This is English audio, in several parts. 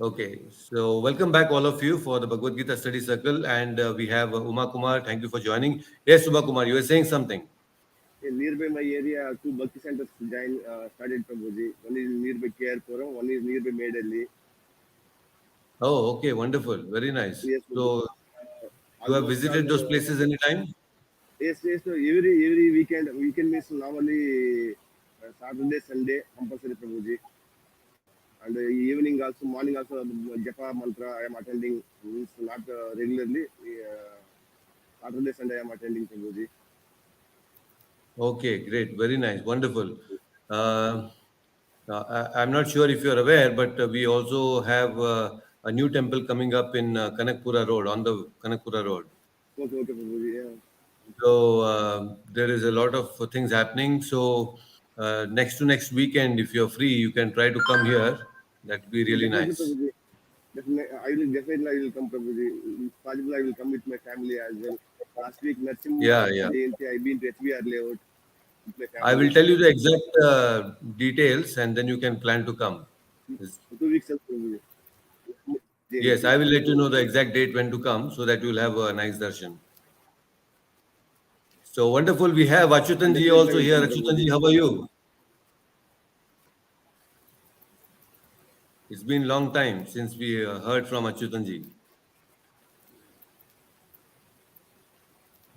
Okay, so welcome back, all of you, for the Bhagavad Gita Study Circle. And we have Uma Kumar. Thank you for joining. Yes, Uma Kumar, you were saying something. Nearby my area, two Bhakti centers started Prabhuji. One is nearby Kerpuram, one is nearby Medalli. Oh, okay, wonderful. Very nice. Yes, Prabhuji. So, you have Almost all, visited those places anytime? yes. So every weekend means normally Saturday, Sunday compulsory Prabhuji. And evening also, morning also, Japa mantra I am attending. Means not regularly. Saturday, Sunday I am attending Prabhuji. Okay, great. Very nice. Wonderful. Uh, I'm not sure if you're aware, but we also have a new temple coming up in Kanakpura Road, on the Kanakpura Road. Okay, Prabhuji. Yeah. So there is a lot of things happening. So next weekend, if you're free, you can try to come here. That would be really Definitely, nice. Prabhuji. Definitely I will come, Prabhuji. If possible, I will come with my family as well. Last week, Narsimha Yeah, yeah. Jayanti, I've been to HBR layout with my I will family. tell you the exact details, and then you can plan to come. Yes, 2 weeks ago, Prabhuji. yes, Jayanti. I will let you know the exact date when to come, so that you'll have a nice darshan. So wonderful. We have Achutanji Definitely I also will here. come, Prabhuji. Achutanji, how are you? It's been a long time since we heard from Achutanji.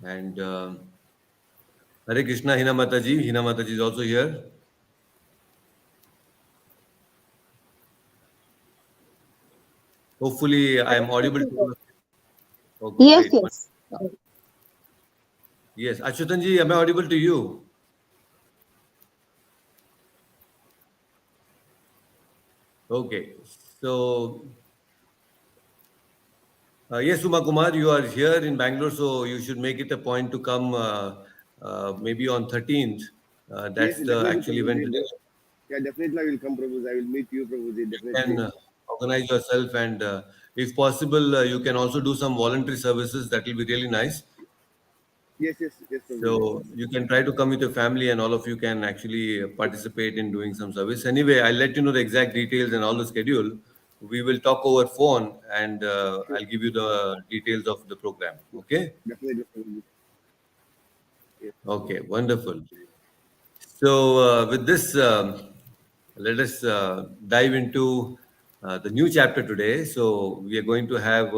And Hare Krishna, Hinamataji. Hinamataji is also here. Hopefully, I am audible to all of you. Okay, Yes, great. yes. Yes, Achutanji, am I audible to you? Okay, so yes, Uma Kumar, you are here in Bangalore, so you should make it a point to come maybe on 13th. Yes, That's the definitely, actual event Prabhuji. today. Yeah, definitely I will come, Prabhuji. I will meet you, Prabhuji. You can Definitely. organize yourself, and if possible, you can also do some voluntary services. That will be really nice. Yes, Prabhuji. So you can try to come with your family, and all of you can actually participate in doing some service. Anyway, I'll let you know the exact details and all the schedule. We will talk over phone, and Sure. I'll give you the details of the program. Okay? Definitely, Prabhuji. Yes. Okay, wonderful. So with this, let us dive into the new chapter today. So we are going to have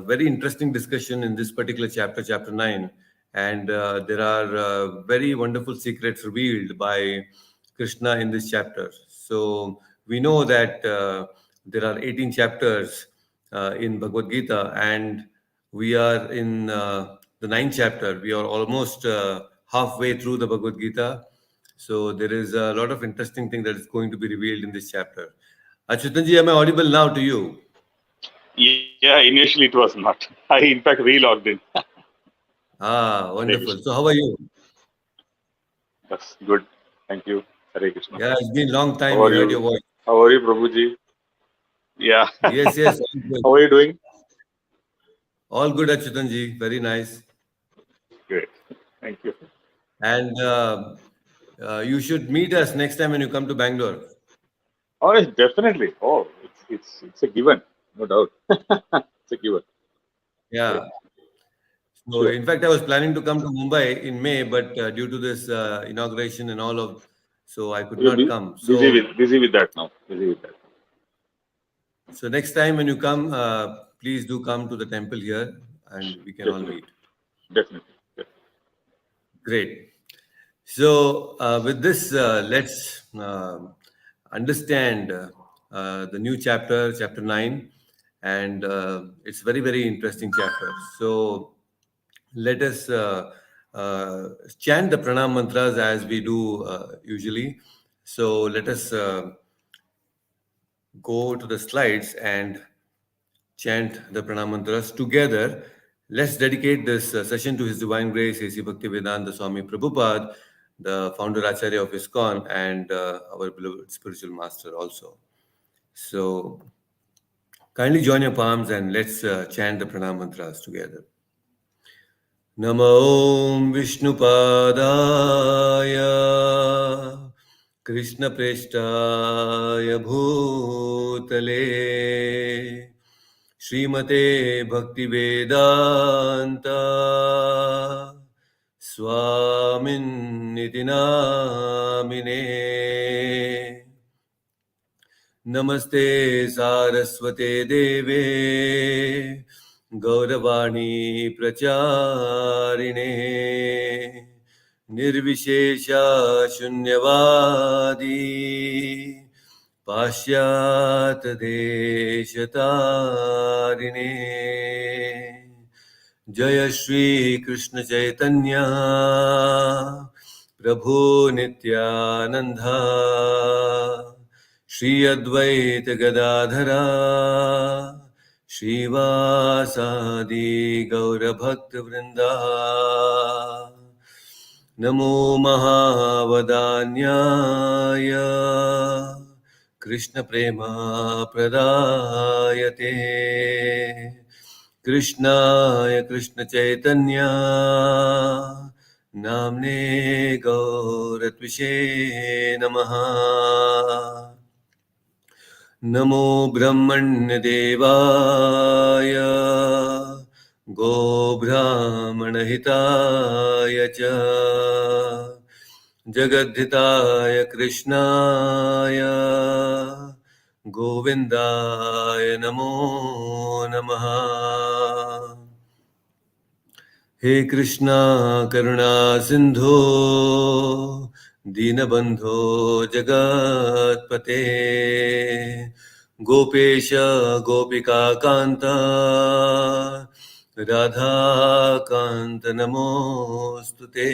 very interesting discussion in this particular chapter, chapter 9. And there are very wonderful secrets revealed by Krishna in this chapter. So we know that there are 18 chapters in Bhagavad Gita, and we are in the ninth chapter. We are almost halfway through the Bhagavad Gita. So there is a lot of interesting thing that is going to be revealed in this chapter. Achutanji, am I audible now to you? Yeah, initially it was not. I, in fact, re-logged in. Ah, Hare wonderful. Krishna. So how are you? That's good. Thank you. Hare Krishna. Yeah, it's been a long time. How We are heard your you? voice. How are you, Prabhuji? Yeah. Yes, yes, all good. How are you doing? All good, Achutanji. Very nice. Great. Thank you. And you should meet us next time when you come to Bangalore. Oh, yes, definitely. Oh, it's a given, no doubt. It's a given. Great. Yeah. So, Sure. in fact, I was planning to come to Mumbai in May, but due to this inauguration and all of, so I could You're not come. busy with that now. Busy with that. So next time when you come, please do come to the temple here, and we can all Definitely. meet. Definitely. Definitely. Great. So, with this, let's understand the new chapter, chapter 9, and it's very, very interesting chapter. So, let us chant the Pranam Mantras as we do usually. So, let us go to the slides and chant the Pranam Mantras together. Let's dedicate this session to His Divine Grace, A.C. Bhaktivedanta Swami Prabhupada, the founder Acharya of ISKCON, and our beloved spiritual master also. So, kindly join your palms and let's chant the Pranam Mantras together. Namo Vishnupadaya कृष्णप्रेष्ठाय भूतले श्रीमते भक्तिवेदान्ता स्वामिन्निति नामिने। नमस्ते सारस्वते देवे गौरवाणी प्रचारिणे निर्विशेषा शून्यवादी पाश्चात्य देशतारिणे। जय श्री कृष्ण चैतन्य प्रभु नित्यानंदा श्री अद्वैत गदाधरा श्रीवासादि गौरभक्त वृंदा। नमो महावदान्याय कृष्ण प्रेम प्रदायते कृष्णाय कृष्ण चैतन्य नाम्ने गौरत्विषे नमः। नमो ब्रह्मण्यदेवाय गोब्राह्मणहिताय च जगद्धिताय कृष्णाय गोविन्दाय नमो नमः। हे कृष्णा करुणा सिंधो दीनबंधो जगत्पते गोपेश गोपिका कांता राधा कांत नमोस्तुते।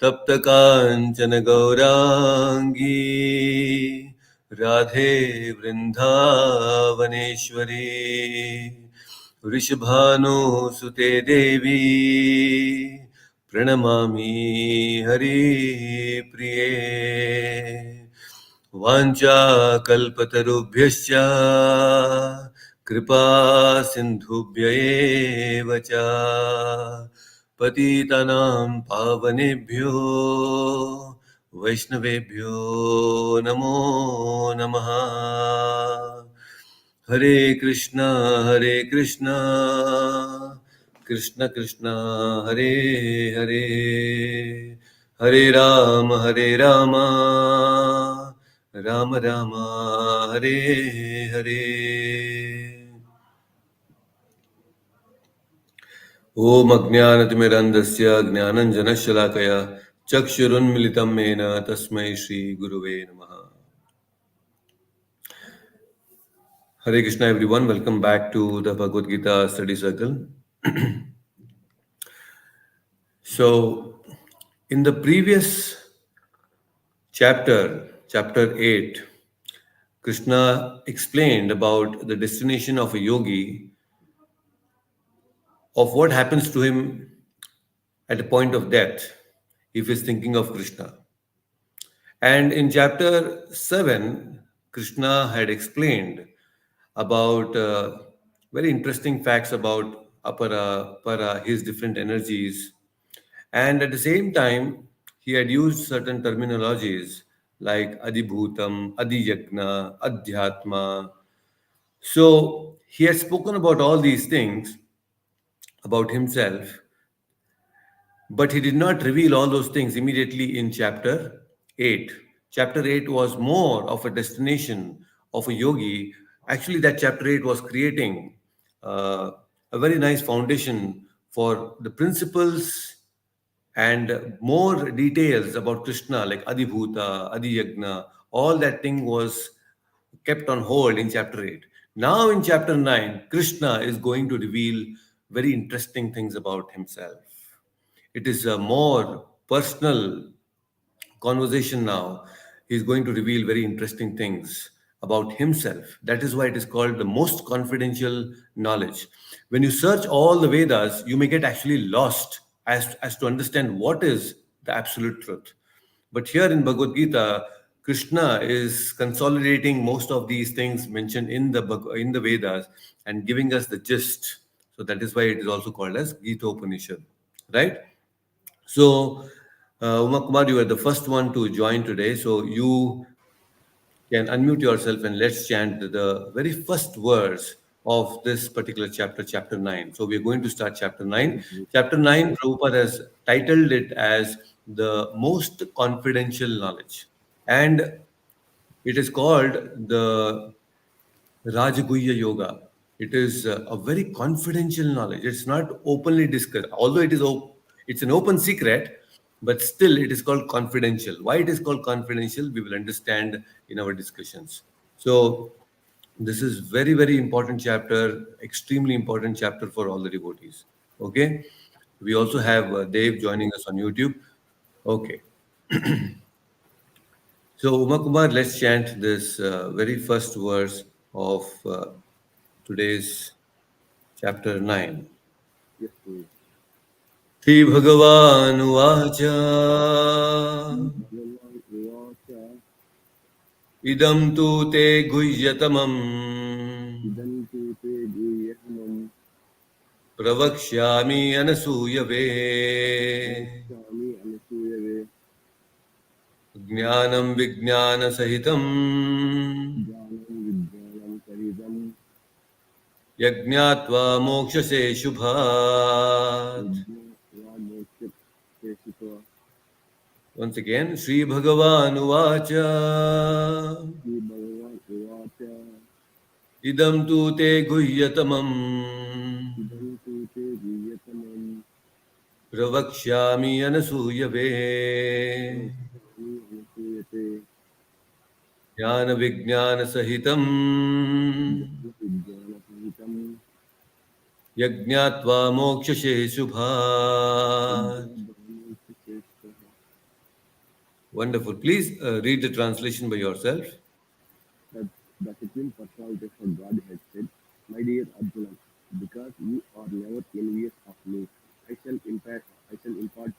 तप्त कांचन गौरांगी राधे वृंदावनेश्वरी वृषभानुसुते देवी प्रणमामि हरिप्रिये। वाञ्छाकल्पतरुभ्यश्च कृपा सिन्धुभ्य एव च पतितानां पावनेभ्यो वैष्णवेभ्यो नमो नमः। हरे कृष्णा कृष्ण कृष्ण हरे हरे हरे राम राम राम हरे हरे। ओम अज्ञानतिमिरन्धस्य ज्ञानञ्जनशलाकया चक्षुरुन्मिलितं येन तस्मै श्रीगुरुवे नमः। Hare Krishna everyone, welcome back to the Bhagavad Gita study circle. So, in the previous chapter 8, Krishna explained about the destination of a yogi, of what happens to him at a point of death if he's thinking of Krishna. And in chapter 7, Krishna had explained about very interesting facts about apara, para, his different energies. And at the same time, he had used certain terminologies like adibhutam, adiyagna, adhyatma. So he had spoken about all these things about himself, but he did not reveal all those things immediately in chapter 8. Chapter 8 was more of a destination of a yogi. Actually, that chapter 8 was creating uh, a very nice foundation for the principles and more details about Krishna, like Adibhuta, Adiyagna, all that thing was kept on hold in chapter 8. Now, in chapter 9, Krishna is going to reveal very interesting things about himself. It is a more personal conversation now. He's going to reveal very interesting things about himself. That is why it is called the most confidential knowledge. When you search all the Vedas, you may get actually lost as to understand what is the absolute truth. But here in Bhagavad Gita, Krishna is consolidating most of these things mentioned in in the Vedas and giving us the gist. So that is why it is also called as Gita Upanishad, right? So Uma Kumar, you are the first one to join today, so you can unmute yourself and let's chant the very first verse of this particular chapter, chapter 9. So we are going to start chapter 9. Chapter 9, Prabhupada has titled it as the most confidential knowledge. And it is called the Rajaguhya Yoga. It is a very confidential knowledge. It's not openly discussed, although it's an open secret, but still it is called confidential. Why it is called confidential, we will understand in our discussions. So this is very, very important chapter, extremely important chapter for all the devotees. Okay. We also have Dave joining us on YouTube. Okay. So, Uma Kumar, let's chant this very first verse of today's chapter 9. Yes, Prabhuji. Sri Bhagavan Vacha Bhagavan Uvacha Idam tu te guhyatamam idantu te guhyamam Pravakshyami anasuyave pravakshami anasuyave Jnanam Vijnana Sahitam jnanam vijnanam sahidam Yajnatva Mokshase Shubhat. yajna moksha keshiva Once again, Sri Bhagavan Vacha Sri Bhagavan Uvacha Idam tu te guhyatamam idantu te guhyatamam Pravakshyami anasuyave pravakshami anasuyate Jnana Vijnana Sahitam jnana vijnana sahitam Yajnatva Mokshase Shubhat. yajna moksha keshiva. Wonderful. Please read the translation by yourself. That the Supreme Personality of Godhead said, "My dear Arjuna, because you are never envious of me, I shall impart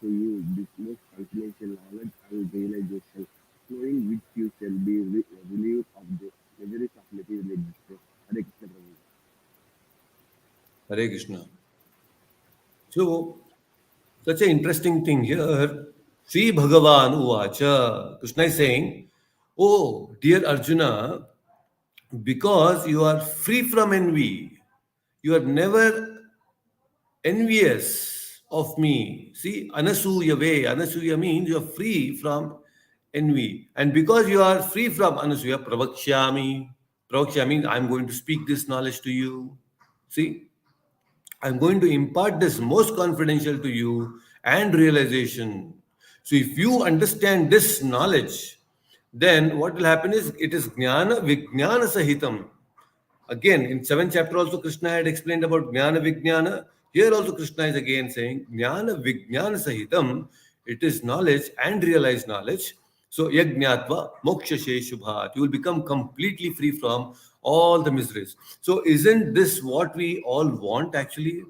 to you this most confidential knowledge and realization, knowing which you shall be relieved of the miseries of material existence." Hare Krishna Prabhu. Hare Krishna. So, such an interesting thing here. Sri Bhagavan Uvacha. Krishna is saying, oh, dear Arjuna, because you are free from envy, you are never envious of me. See, Anasuya way. Anasuya means you are free from envy. And because you are free from Anasuya, Pravakshami. Pravakshami means I'm going to speak this knowledge to you. See, I'm going to impart this most confidential to you and realization. So if you understand this knowledge, then what will happen is it is jnana vijnana sahitam. Again, in 7th chapter also Krishna had explained about jnana vijnana. Here also Krishna is again saying jnana vijnana sahitam. It is knowledge and realized knowledge. So yajnatva mokshashe shubhat. You will become completely free from all the miseries. So isn't this what we all want actually?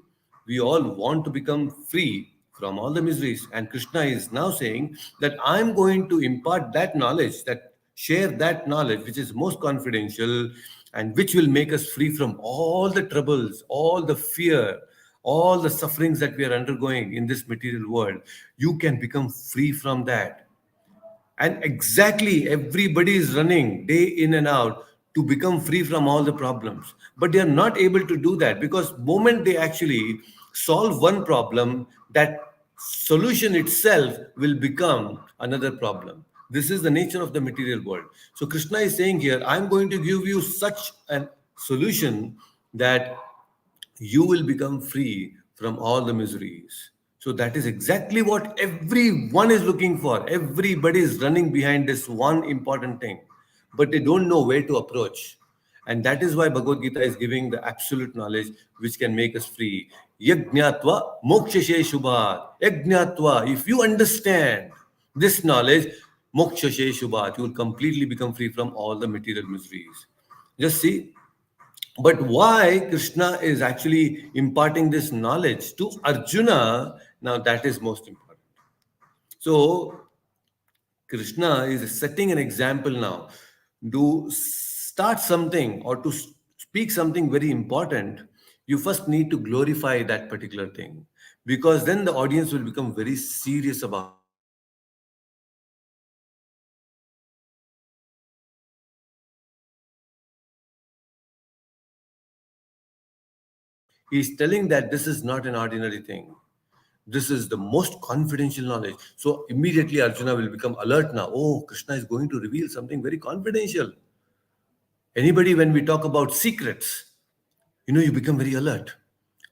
We all want to become free from all the miseries. And Krishna is now saying that I'm going to impart that knowledge, that share that knowledge, which is most confidential and which will make us free from all the troubles, all the fear, all the sufferings that we are undergoing in this material world. You can become free from that. And exactly everybody is running day in and out to become free from all the problems. But they are not able to do that because moment they actually solve one problem, that solution itself will become another problem. This is the nature of the material world. So Krishna is saying here, I'm going to give you such a solution that you will become free from all the miseries. So that is exactly what everyone is looking for. Everybody is running behind this one important thing, but they don't know where to approach. And that is why Bhagavad Gita is giving the absolute knowledge which can make us free. Yajnatva mokshashe shubhat. Yajnatva, if you understand this knowledge, mokshashe shubhat, you will completely become free from all the material miseries. Just see, but why Krishna is actually imparting this knowledge to Arjuna, now that is most important. So, Krishna is setting an example now. To start something or to speak something very important, you first need to glorify that particular thing because then the audience will become very serious about it. He's telling that this is not an ordinary thing. This is the most confidential knowledge. So immediately Arjuna will become alert now. Oh, Krishna is going to reveal something very confidential. Anybody, when we talk about secrets, you become very alert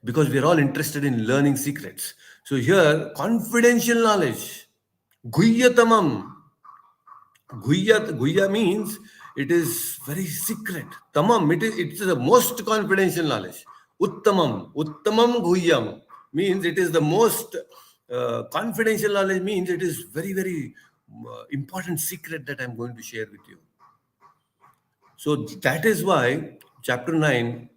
because we are all interested in learning secrets. So here, confidential knowledge, guhyatamam. Guhya means it is very secret. Tamam, it is the most confidential knowledge. Uttamam guhyam means it is the most confidential knowledge, means it is very, very important secret that I'm going to share with you. So that is why chapter 9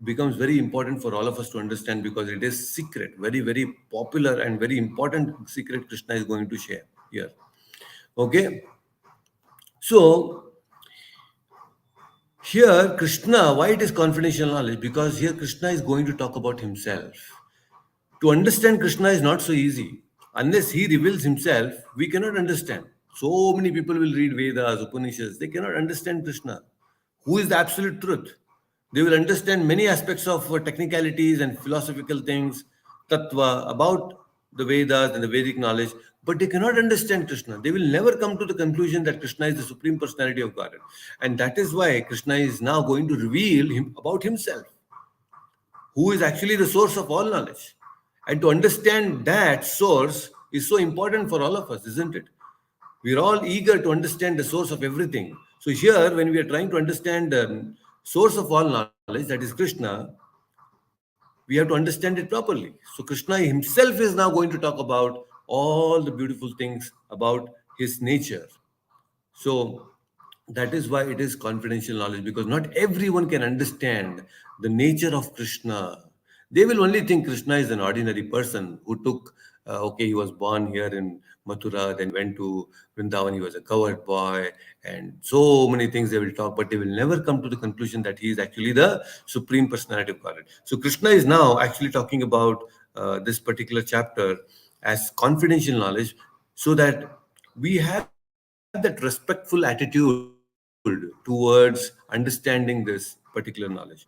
becomes very important for all of us to understand, because it is secret, very, very popular and very important secret Krishna is going to share here. Okay. So here Krishna, why it is confidential knowledge? Because here Krishna is going to talk about himself. To understand Krishna is not so easy. Unless he reveals himself, we cannot understand. So many people will read Vedas, Upanishads, they cannot understand Krishna. Who is the absolute truth? They will understand many aspects of technicalities and philosophical things, tattva, about the Vedas and the Vedic knowledge, but they cannot understand Krishna. They will never come to the conclusion that Krishna is the Supreme Personality of Godhead. And that is why Krishna is now going to reveal about himself, who is actually the source of all knowledge. And to understand that source is so important for all of us, isn't it? We are all eager to understand the source of everything. So here, when we are trying to understand the source of all knowledge, that is Krishna, we have to understand it properly. So Krishna himself is now going to talk about all the beautiful things about his nature. So that is why it is confidential knowledge, because not everyone can understand the nature of Krishna. They will only think Krishna is an ordinary person who took, okay, he was born here in Mathura, then went to Vrindavan, he was a cowherd boy, and so many things they will talk, but they will never come to the conclusion that he is actually the Supreme Personality of Godhead. So Krishna is now actually talking about this particular chapter as confidential knowledge, so that we have that respectful attitude towards understanding this particular knowledge.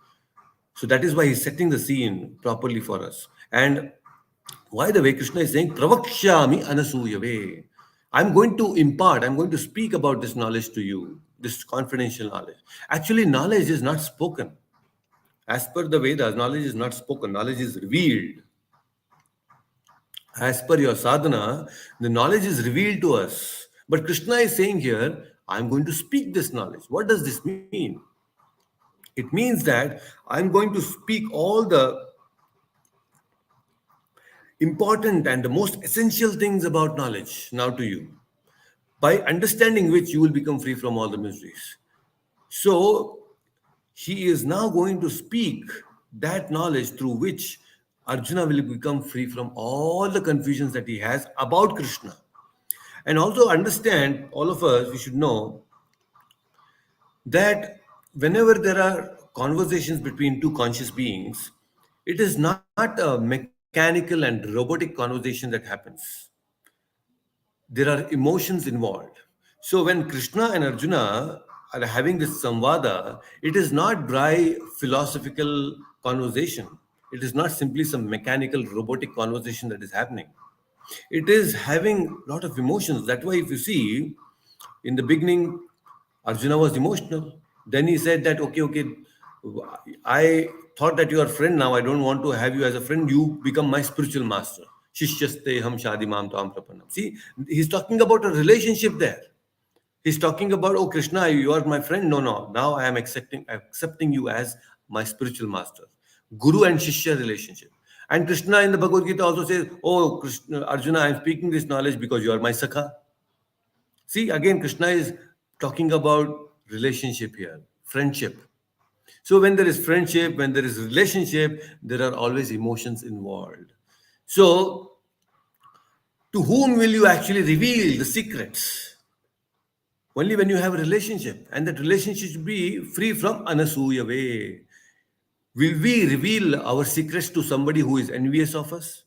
So that is why he's setting the scene properly for us. And why the way Krishna is saying, Pravakshami anasuyave. I'm going to speak about this knowledge to you, this confidential knowledge. Actually, knowledge is not spoken. As per the Vedas, knowledge is not spoken, knowledge is revealed. As per your sadhana, the knowledge is revealed to us. But Krishna is saying here, I'm going to speak this knowledge. What does this mean? It means that I'm going to speak all the important and the most essential things about knowledge now to you, by understanding which you will become free from all the miseries. So he is now going to speak that knowledge through which Arjuna will become free from all the confusions that he has about Krishna. And also understand, all of us, we should know that whenever there are conversations between two conscious beings, it is not a mechanical and robotic conversation that happens. There are emotions involved. So when Krishna and Arjuna are having this samvada, it is not dry philosophical conversation. It is not simply some mechanical robotic conversation that is happening. It is having a lot of emotions. That's why if you see, in the beginning, Arjuna was emotional. Then he said that, okay, I thought that you are a friend now. I don't want to have you as a friend. You become my spiritual master. Shishyaste ham shadi mam tam prapanam. See, he's talking about a relationship there. He's talking about, oh Krishna, you are my friend. No. Now I am accepting you as my spiritual master. Guru and Shishya relationship. And Krishna in the Bhagavad Gita also says, oh Krishna, Arjuna, I am speaking this knowledge because you are my Sakha. See, again, Krishna is talking about relationship here, friendship. So when there is friendship, when there is relationship, there are always emotions involved. So to whom will you actually reveal the secrets? Only when you have a relationship, and that relationship should be free from anasuya way. Will we reveal our secrets to somebody who is envious of us?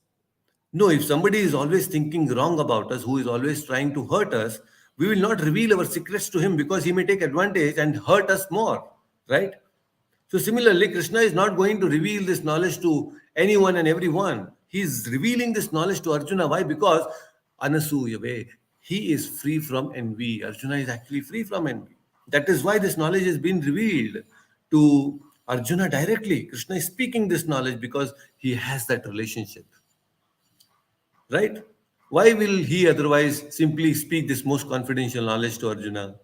No, if somebody is always thinking wrong about us, who is always trying to hurt us, we will not reveal our secrets to him, because he may take advantage and hurt us more, right? So similarly, Krishna is not going to reveal this knowledge to anyone and everyone. He is revealing this knowledge to Arjuna. Why? Because Anasuyave, he is free from envy. Arjuna is actually free from envy. That is why this knowledge has been revealed to Arjuna directly. Krishna is speaking this knowledge because he has that relationship. Right? Why will he otherwise simply speak this most confidential knowledge to Arjuna?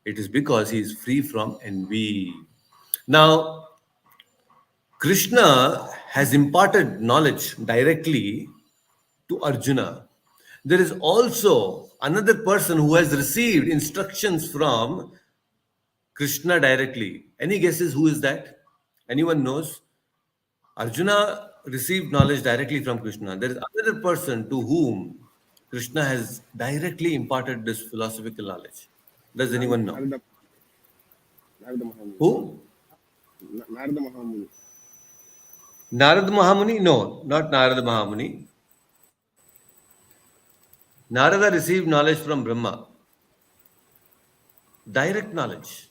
It is because he is free from envy. Now, Krishna has imparted knowledge directly to Arjuna. There is also another person who has received instructions from Krishna directly. Any guesses who is that? Anyone knows? Arjuna received knowledge directly from Krishna. There is another person to whom Krishna has directly imparted this philosophical knowledge. Does anyone know? Narada, Narada Mahamuni. Who? Narada Mahamuni. Narad Mahamuni? No, not Narada Mahamuni. Narada received knowledge from Brahma. Direct knowledge.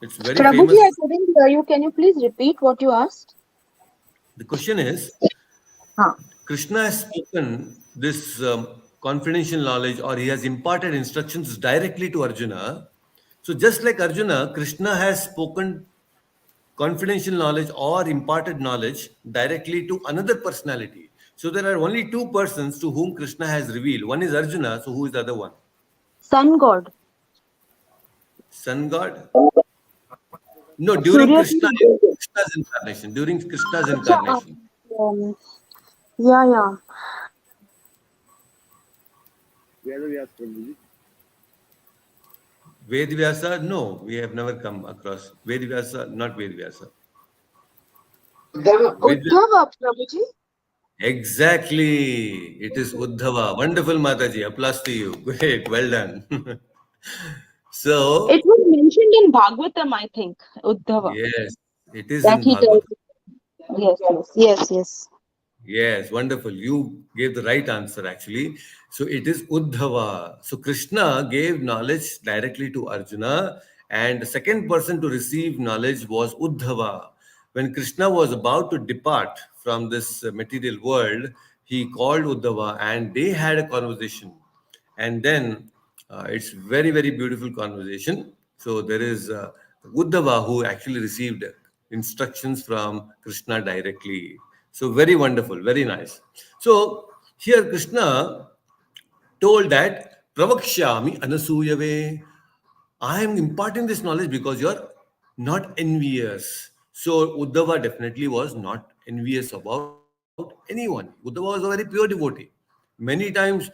It's very Prabhuji, famous. I couldn't hear you. Can you please repeat what you asked? The question is, Huh. Krishna has spoken this confidential knowledge, or he has imparted instructions directly to Arjuna. So just like Arjuna, Krishna has spoken confidential knowledge or imparted knowledge directly to another personality. So there are only two persons to whom Krishna has revealed. One is Arjuna. So who is the other one? Sun God. Sun God? No, during Surya. Krishna's incarnation. During Krishna's Acha, incarnation. um, yeah. Vedavyas Prabhuji. Vedvyasa? No, we have never come across. Vedvyasa, not Vedvyasa. Uddhava, Prabhuji. Exactly. It is Uddhava. Wonderful, Mataji. Applause to you. Great. Well done. So, It was mentioned in Bhagavatam, I think. Uddhava. yes, it is That in he tells. Bhagavatam. Yes. Yes, wonderful. You gave the right answer actually. So it is Uddhava. So Krishna gave knowledge directly to Arjuna, and the second person to receive knowledge was Uddhava. When Krishna was about to depart from this material world, he called Uddhava and they had a conversation. And then it's very, very beautiful conversation. So there is Uddhava who actually received instructions from Krishna directly. So very wonderful, very nice. So here Krishna told that Pravakshami Anasuyave. I am imparting this knowledge because you're not envious. So Uddhava definitely was not envious about anyone. Uddhava was a very pure devotee. Many times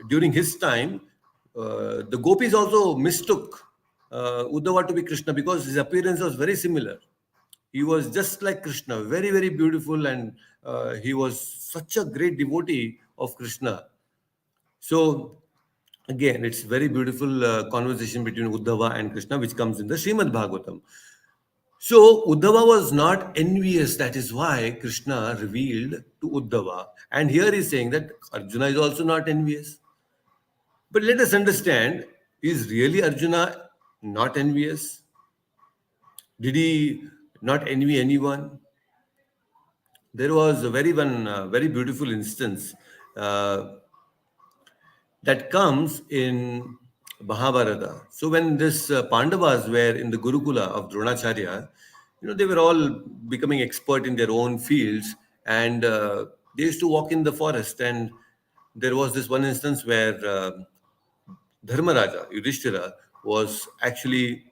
during his time, the gopis also mistook Uddhava to be Krishna because his appearance was very similar. He was just like Krishna, very, very beautiful, and he was such a great devotee of Krishna. So again, it's very beautiful conversation between Uddhava and Krishna, which comes in the Srimad Bhagavatam. So Uddhava was not envious. That is why Krishna revealed to Uddhava. And here he's saying that Arjuna is also not envious. But let us understand, is really Arjuna not envious? Did he not envy anyone? There was a very beautiful instance that comes in Mahabharata. So when this Pandavas were in the Gurukula of Dronacharya, they were all becoming expert in their own fields, and they used to walk in the forest. And there was this one instance where Dharmaraja, Yudhishthira, was actually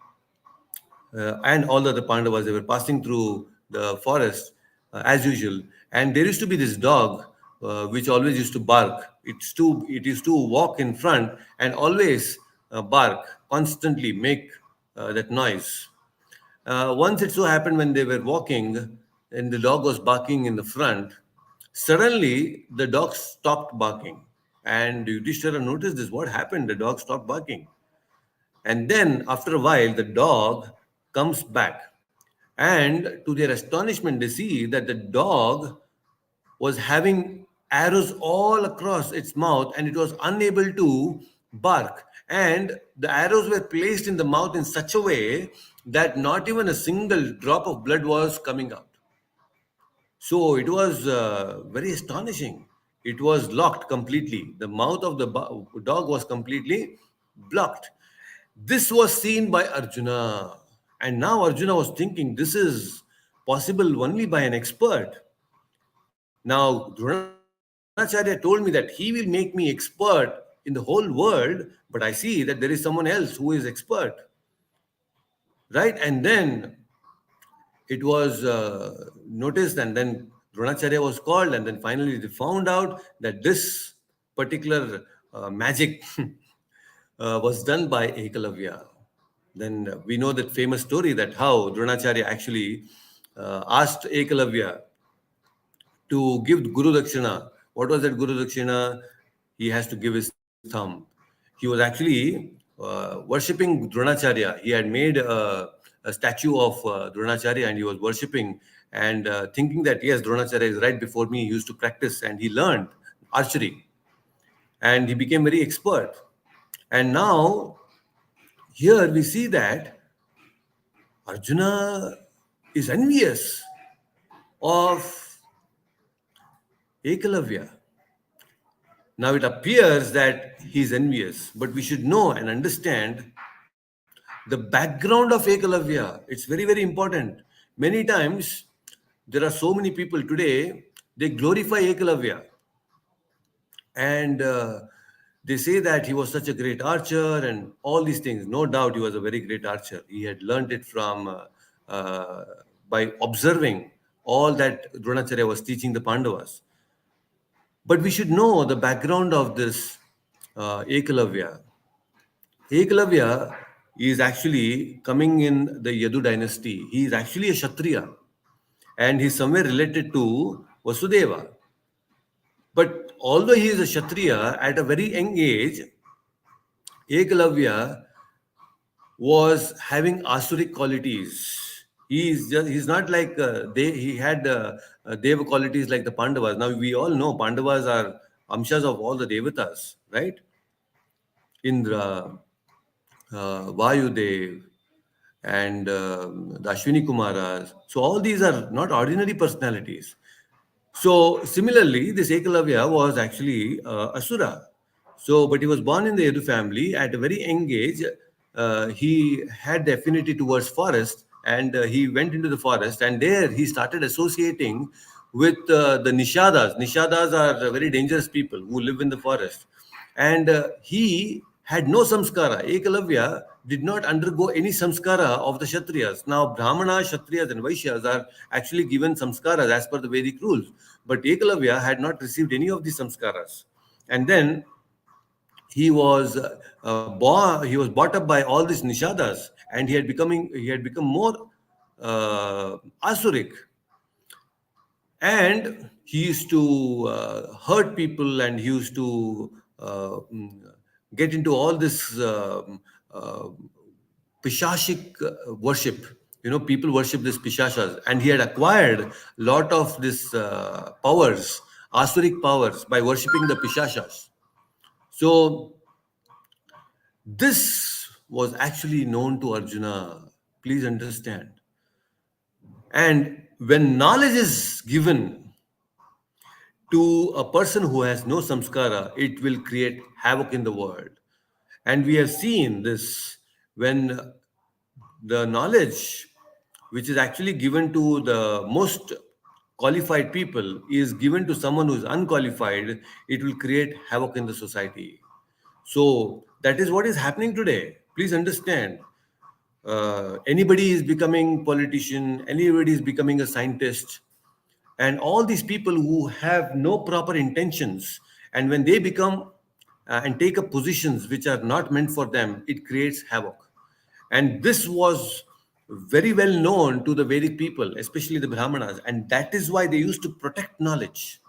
and all the other Pandavas, they were passing through the forest as usual. And there used to be this dog which always used to bark. It used to walk in front and always bark, constantly make that noise. Once it so happened when they were walking and the dog was barking in the front, suddenly the dog stopped barking. And Yudhishthira noticed this. What happened? The dog stopped barking. And then after a while, the dog comes back. And to their astonishment, they see that the dog was having arrows all across its mouth and it was unable to bark. and the arrows were placed in the mouth in such a way that not even a single drop of blood was coming out. So it was very astonishing. It was locked completely. The mouth of the dog was completely blocked. This was seen by Arjuna. And now Arjuna was thinking this is possible only by an expert. Now, Dronacharya told me that he will make me expert in the whole world, but I see that there is someone else who is expert. Right? And then it was noticed, and then Dronacharya was called, and then finally they found out that this particular magic was done by Ekalavya. Then we know that famous story that how Dronacharya actually asked Ekalavya to give Guru Dakshina. What was that Guru Dakshina? He has to give his thumb. He was actually worshipping Dronacharya. He had made a statue of Dronacharya and he was worshipping and thinking that yes, Dronacharya is right before me. He used to practice and he learned archery and he became very expert. And now here we see that Arjuna is envious of Ekalavya. Now it appears that he is envious, but we should know and understand the background of Ekalavya. It's very, very important. Many times there are so many people today, they glorify Ekalavya and they say that he was such a great archer and all these things. No doubt he was a very great archer. He had learned it from by observing all that Dronacharya was teaching the Pandavas. But we should know the background of this Ekalavya. Ekalavya is actually coming in the Yadu dynasty. He is actually a Kshatriya and he's somewhere related to Vasudeva. But although he is a Kshatriya, at a very young age, Ekalavya was having asuric qualities. He's not like he had Deva qualities like the Pandavas. Now we all know Pandavas are amshas of all the Devatas, right? Indra, Vayudev, and the Ashwini Kumaras. So all these are not ordinary personalities. So similarly, this Ekalavya was actually Asura. So, but he was born in the Yadu family at a very young age. He had the affinity towards forest, and he went into the forest, and there he started associating with the Nishadas. Nishadas are very dangerous people who live in the forest, and he had no samskara. Ekalavya did not undergo any samskara of the Kshatriyas. Now, Brahmanas, Kshatriyas, and Vaishyas are actually given samskaras as per the Vedic rules. But Ekalavya had not received any of these samskaras. And then he was he was brought up by all these Nishadas, and he had become more asuric. And he used to hurt people, and he used to get into all this pishashic worship. You know, people worship this pishashas, and he had acquired a lot of this powers, asuric powers, by worshipping the pishashas. So this was actually known to Arjuna. Please understand. And when knowledge is given to a person who has no samskara, it will create havoc in the world. And we have seen this when the knowledge, which is actually given to the most qualified people, is given to someone who is unqualified, it will create havoc in the society. So that is what is happening today. Please understand. Anybody is becoming politician, anybody is becoming a scientist, and all these people who have no proper intentions, and when they become and take up positions which are not meant for them, it creates havoc. And this was very well known to the Vedic people, especially the Brahmanas, and that is why they used to protect knowledge.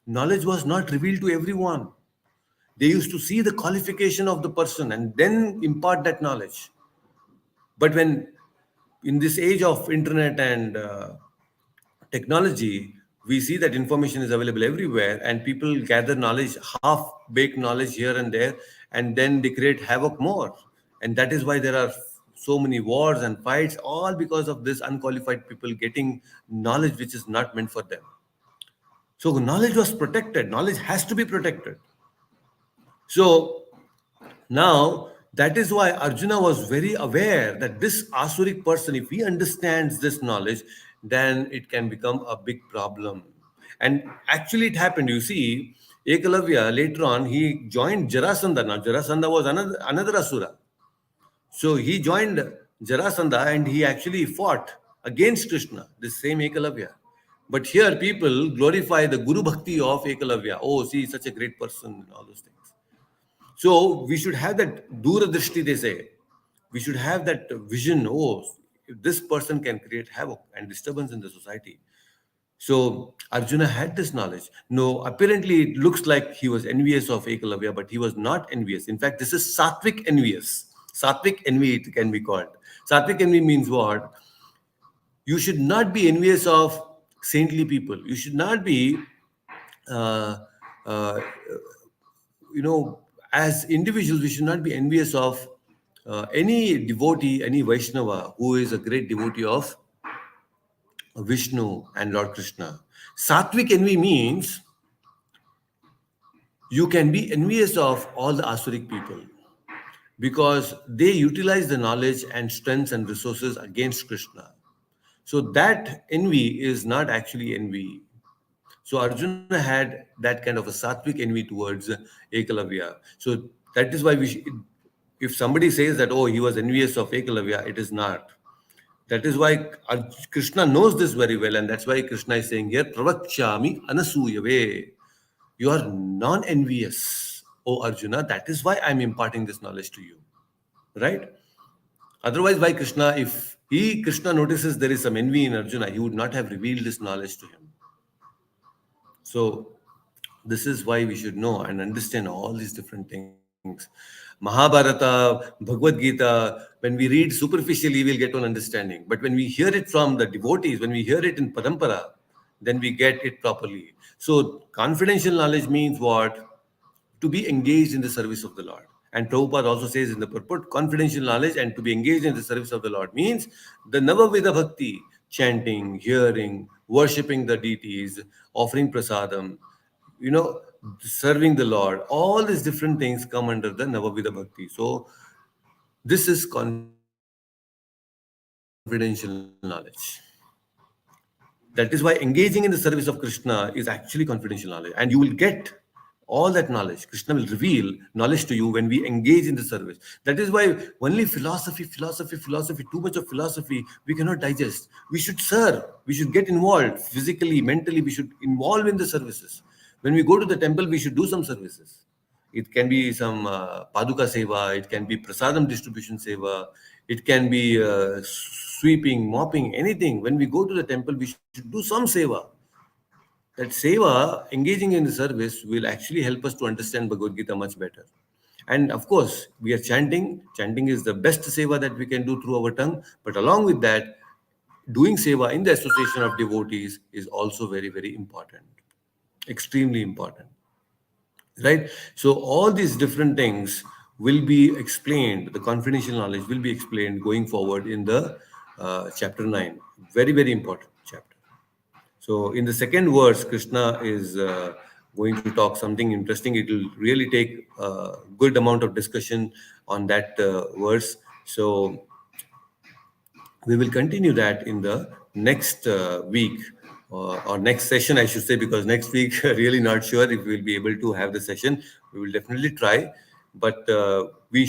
Knowledge was not revealed to everyone. They used to see the qualification of the person and then impart that knowledge. But when in this age of internet and technology, we see that information is available everywhere and people gather knowledge, half baked knowledge here and there, and then they create havoc more. And that is why there are so many wars and fights, all because of this unqualified people getting knowledge which is not meant for them. So knowledge was protected. Knowledge has to be protected. So now that is why Arjuna was very aware that this Asuric person, if he understands this knowledge, then it can become a big problem. And actually, it happened. You see, Ekalavya later on he joined Jarasandha. Now Jarasandha was another Asura. So he joined Jarasandha and he actually fought against Krishna, this same Ekalavya. But here people glorify the Guru Bhakti of Ekalavya. Oh, see, such a great person, and all those things. So we should have that Dura Drishti, they say. We should have that vision. Oh, if this person can create havoc and disturbance in the society. So Arjuna had this knowledge. No, apparently it looks like he was envious of Ekalavya, but he was not envious. In fact, this is sattvic envious. Sattvic envy, it can be called. Sattvic envy means what? You should not be envious of saintly people. You should not be, uh, uh, as individuals, we should not be envious of any devotee, any Vaishnava who is a great devotee of Vishnu and Lord Krishna. Sattvic envy means you can be envious of all the Asuric people because they utilize the knowledge and strengths and resources against Krishna. So that envy is not actually envy. So Arjuna had that kind of a sattvic envy towards Ekalavya. So that is why if somebody says that, oh, he was envious of Ekalavya, it is not. That is why Krishna knows this very well, and that's why Krishna is saying here, Pravakshami anasuyave. You are non-envious, O Arjuna. That is why I'm imparting this knowledge to you. Right? Otherwise, why Krishna, if Krishna notices there is some envy in Arjuna, he would not have revealed this knowledge to him. So this is why we should know and understand all these different things. Mahabharata, Bhagavad Gita, when we read superficially, we'll get an understanding. But when we hear it from the devotees, when we hear it in Parampara, then we get it properly. So confidential knowledge means what? To be engaged in the service of the Lord. And Prabhupada also says in the purport, confidential knowledge and to be engaged in the service of the Lord means the Navavida Bhakti, chanting, hearing, worshipping the deities, offering prasadam, serving the Lord. All these different things come under the Navavida Bhakti. So this is confidential knowledge. That is why engaging in the service of Krishna is actually confidential knowledge. And you will get all that knowledge. Krishna will reveal knowledge to you when we engage in the service. That is why only philosophy, too much of philosophy, we cannot digest. We should serve. We should get involved physically, mentally. We should involve in the services. When we go to the temple, we should do some services. It can be some paduka seva. It can be prasadam distribution seva. It can be sweeping, mopping, anything. When we go to the temple, we should do some seva. That seva, engaging in the service, will actually help us to understand Bhagavad Gita much better. And of course, we are chanting. Chanting is the best seva that we can do through our tongue. But along with that, doing seva in the association of devotees is also very, very important. Extremely important. Right? So all these different things will be explained. The confidential knowledge will be explained going forward in the chapter 9. Very, very important chapter. So in the second verse, Krishna is going to talk something interesting. It will really take a good amount of discussion on that verse. So we will continue that in the next week or next session, I should say, because next week, really not sure if we'll be able to have the session. We will definitely try, but we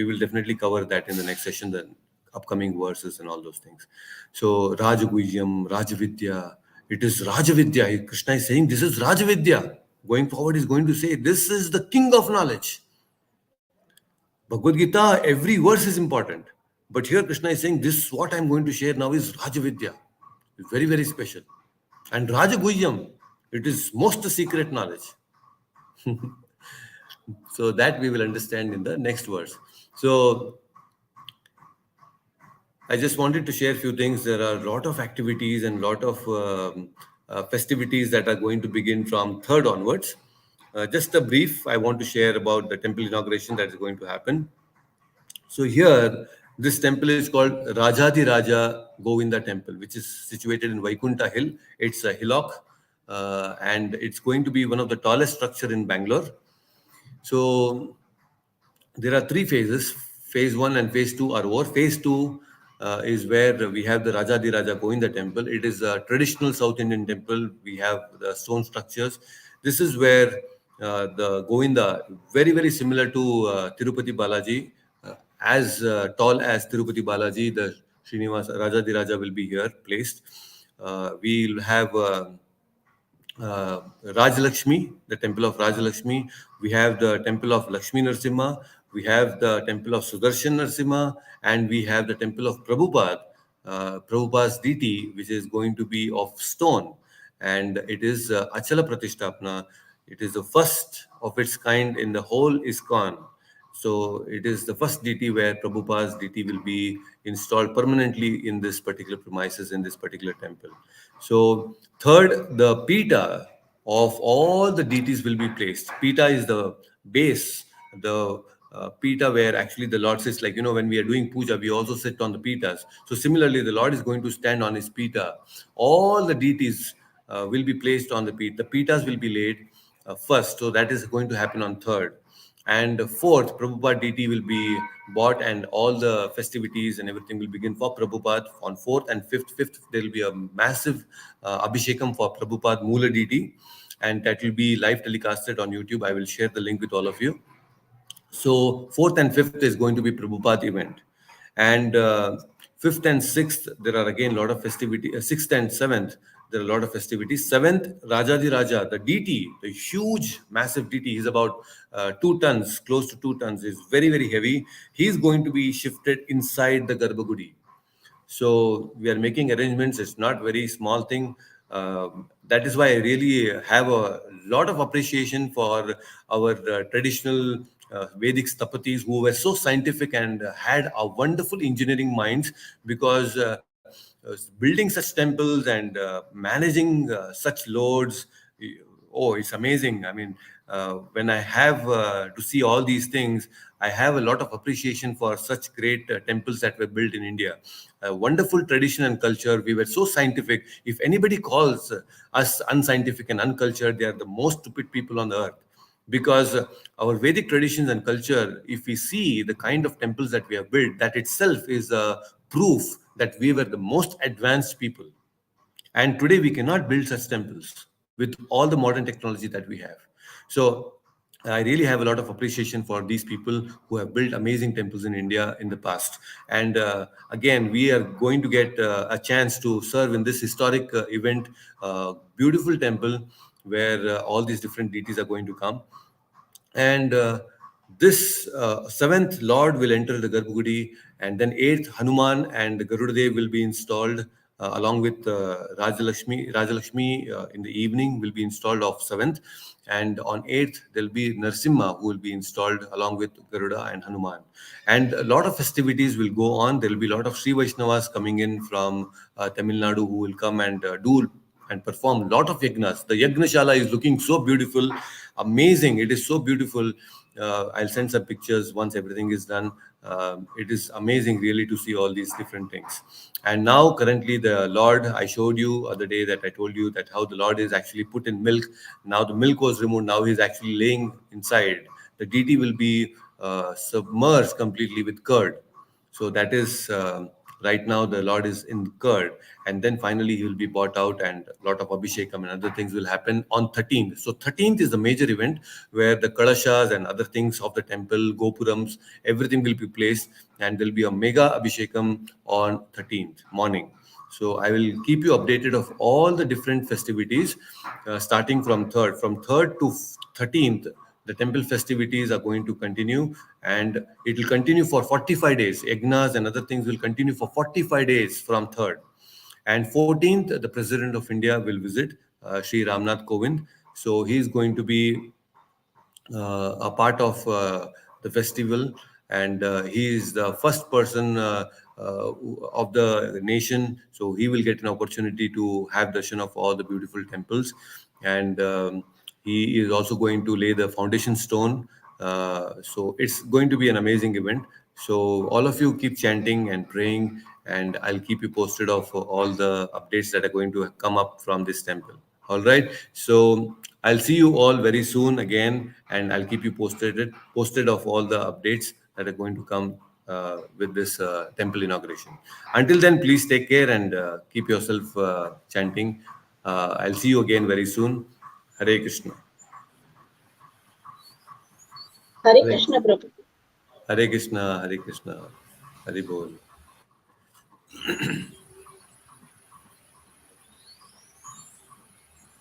will definitely cover that in the next session, the upcoming verses and all those things. So Rajagujyam, Rajavidya, it is Rajavidya. Krishna is saying this is Rajavidya. Going forward, is going to say this is the king of knowledge. Bhagavad Gita, every verse is important. But here Krishna is saying this, what I'm going to share now is Rajavidya. It's very, very special. And Rajagujyam, it is most secret knowledge. So that we will understand in the next verse. So I just wanted to share a few things. There are a lot of activities and a lot of festivities that are going to begin from 3rd onwards. just a brief I want to share about the temple inauguration that is going to happen. So here, this temple is called Rajadi Raja Govinda Temple, which is situated in Vaikunta Hill. It's a hillock, and it's going to be one of the tallest structure in Bangalore. So there are three phases. Phase one and phase two are over. Phase two is where we have the Rajadi Raja Govinda temple. It is a traditional South Indian temple. We have the stone structures. This is where the Govinda, very, very similar to Tirupati Balaji, as tall as Tirupati Balaji, the Srinivas Rajadi Raja will be here placed. We'll have Rajalakshmi, the temple of Rajalakshmi. We have the temple of Lakshmi Narsimha. We have the temple of Sudarshan Narsimha, and we have the temple of Prabhupada, Prabhupada's deity, which is going to be of stone, and it is Achala Pratishtapana. It is the first of its kind in the whole ISKCON. So it is the first deity where Prabhupada's deity will be installed permanently in this particular premises, in this particular temple. So third, the pita of all the deities will be placed. Pita is the base, the pita where actually the Lord sits. Like, when we are doing puja, we also sit on the pitas. So similarly, the Lord is going to stand on his pita. All the deities will be placed on the pita. The pitas will be laid first. So that is going to happen on third. And fourth, Prabhupada deity will be bought, and all the festivities and everything will begin for Prabhupada on fourth and fifth. Fifth, there will be a massive Abhishekam for Prabhupada Mula deity, and that will be live telecasted on YouTube. I will share the link with all of you. So fourth and fifth is going to be Prabhupada event, and fifth and sixth there are again a lot of festivity. Sixth and seventh there are a lot of festivities. Seventh, Rajadi Raja, the deity, the huge, massive deity, is about 2 tons, close to 2 tons, is very, very heavy. He is going to be shifted inside the Garbhagudi. So we are making arrangements. It's not very small thing. That is why I really have a lot of appreciation for our traditional Vedic stapatis who were so scientific and had a wonderful engineering minds, because building such temples and managing such loads, oh, it's amazing. I mean, when I have to see all these things, I have a lot of appreciation for such great temples that were built in India. A wonderful tradition and culture. We were so scientific. If anybody calls us unscientific and uncultured, they are the most stupid people on the earth. Because our Vedic traditions and culture, if we see the kind of temples that we have built, that itself is a proof that we were the most advanced people. And today we cannot build such temples with all the modern technology that we have. So I really have a lot of appreciation for these people who have built amazing temples in India in the past. And again, we are going to get a chance to serve in this historic event, beautiful temple where all these different deities are going to come. And this seventh Lord will enter the Garbhagudi, and then eighth Hanuman and Garudadev will be installed along with Rajalakshmi. Rajalakshmi in the evening will be installed of seventh, and on eighth there will be Narsimha who will be installed along with Garuda and Hanuman. And a lot of festivities will go on. There will be a lot of Sri Vaishnavas coming in from Tamil Nadu who will come and do and perform a lot of yagnas. The Yagnashala is looking so beautiful, amazing. It is so beautiful. I'll send some pictures once everything is done. It is amazing really to see all these different things. And now currently the Lord, I showed you other day that I told you that how the Lord is actually put in milk. Now the milk was removed. Now he's actually laying inside. The deity will be submerged completely with curd. So that is right now the Lord is in curd, and then finally he will be brought out, and a lot of abhishekam and other things will happen on 13th. So 13th is the major event where the kalashas and other things of the temple, gopurams, everything will be placed, and there will be a mega abhishekam on 13th morning. So I will keep you updated of all the different festivities starting from third. From third to 13th, the temple festivities are going to continue, and it will continue for 45 days. Yagnas and other things will continue for 45 days from third. And 14th, the President of India will visit, Sri Ramnath Kovind. So he is going to be a part of the festival, and he is the first person of the nation. So he will get an opportunity to have darshan of all the beautiful temples. And He is also going to lay the foundation stone. So it's going to be an amazing event. So all of you keep chanting and praying, and I'll keep you posted of all the updates that are going to come up from this temple. All right. So I'll see you all very soon again, and I'll keep you posted of all the updates that are going to come with this temple inauguration. Until then, please take care and keep yourself chanting. I'll see you again very soon. Hare Krishna. Hare Hare, Krishna, Prabhuji. Hare Krishna, Hare Krishna, Hare Bol.